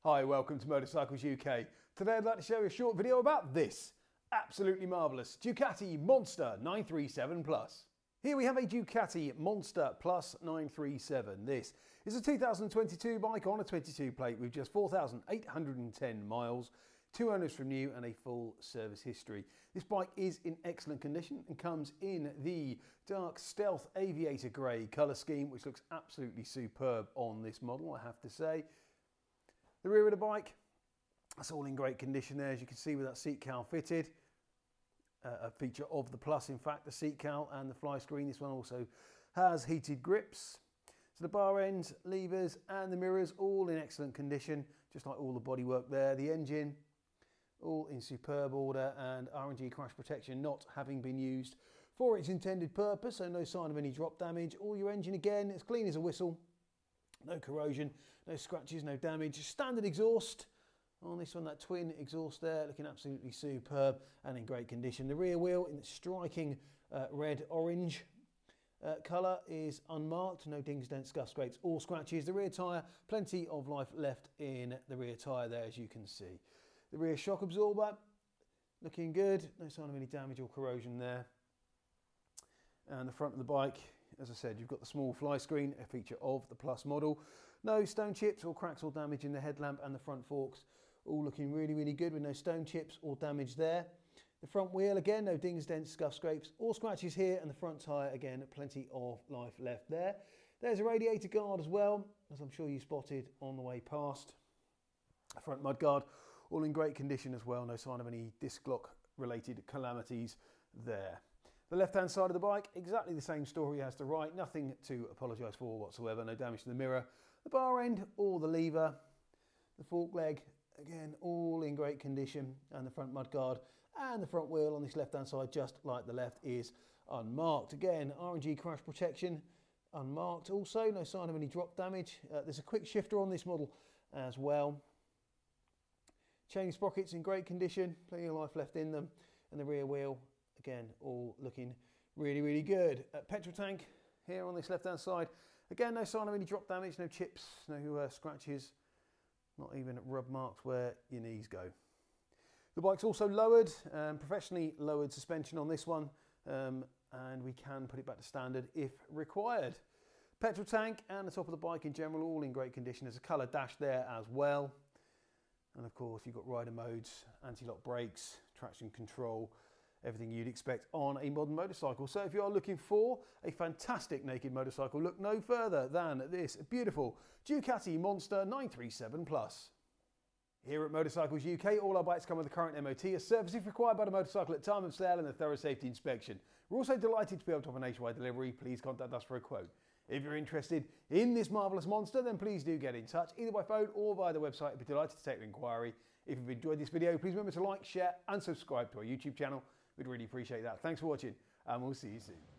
Hi, welcome to Motorcycles UK. Today I'd like to show you a short video about this absolutely marvellous Ducati Monster 937 Plus. Here we have a Ducati Monster Plus 937. This is a 2022 bike on a 22 plate with just 4,810 miles, 2 owners from new and a full service history. This bike is in excellent condition and comes in the dark stealth Aviator grey colour scheme, which looks absolutely superb on this model, I have to say. The rear of the bike, that's all in great condition there, as you can see, with that seat cowl fitted. A feature of the Plus, in fact, the seat cowl and the fly screen. This one also has heated grips. So the bar ends, levers and the mirrors all in excellent condition, just like all the bodywork there. The engine all in superb order, and R&G crash protection not having been used for its intended purpose, so no sign of any drop damage. All your engine again, it's clean as a whistle. No corrosion, no scratches, no damage. Standard exhaust on this one, that twin exhaust there, looking absolutely superb and in great condition. The rear wheel in the striking red-orange colour is unmarked. No dings, dents, scuffs, scrapes or scratches. The rear tyre, plenty of life left in the rear tyre there, as you can see. The rear shock absorber, looking good. No sign of any damage or corrosion there. And the front of the bike, as I said, you've got the small fly screen, a feature of the Plus model. No stone chips or cracks or damage in the headlamp and the front forks, all looking really, really good with no stone chips or damage there. The front wheel, again, no dings, dents, scuffs, scrapes or scratches here, and the front tyre, again, plenty of life left there. There's a radiator guard as well, as I'm sure you spotted on the way past. A front mud guard, all in great condition as well, no sign of any disc lock related calamities there. The left-hand side of the bike, exactly the same story as the right, nothing to apologise for whatsoever, no damage to the mirror, the bar end or the lever, the fork leg, again, all in great condition, and the front mud guard and the front wheel on this left-hand side, just like the left, is unmarked. Again, R&G crash protection, unmarked also, no sign of any drop damage. There's a quick shifter on this model as well. Chain sprockets in great condition, plenty of life left in them, and the rear wheel, again, all looking really, really good. Petrol tank here on this left-hand side. Again, no sign of any drop damage, no chips, no scratches, not even rub marks where your knees go. The bike's also lowered, professionally lowered suspension on this one, and we can put it back to standard if required. Petrol tank and the top of the bike in general, all in great condition. There's a colour dash there as well. And of course, you've got rider modes, anti-lock brakes, traction control, everything you'd expect on a modern motorcycle. So if you are looking for a fantastic naked motorcycle, look no further than this beautiful Ducati Monster 937 Plus. Here at Motorcycles UK, all our bikes come with a current MOT, a service if required by the motorcycle at time of sale, and a thorough safety inspection. We're also delighted to be able to offer nationwide delivery. Please contact us for a quote. If you're interested in this marvellous monster, then please do get in touch, either by phone or via the website. I'd be delighted to take your inquiry. If you've enjoyed this video, please remember to like, share and subscribe to our YouTube channel. We'd really appreciate that. Thanks for watching, and we'll see you soon.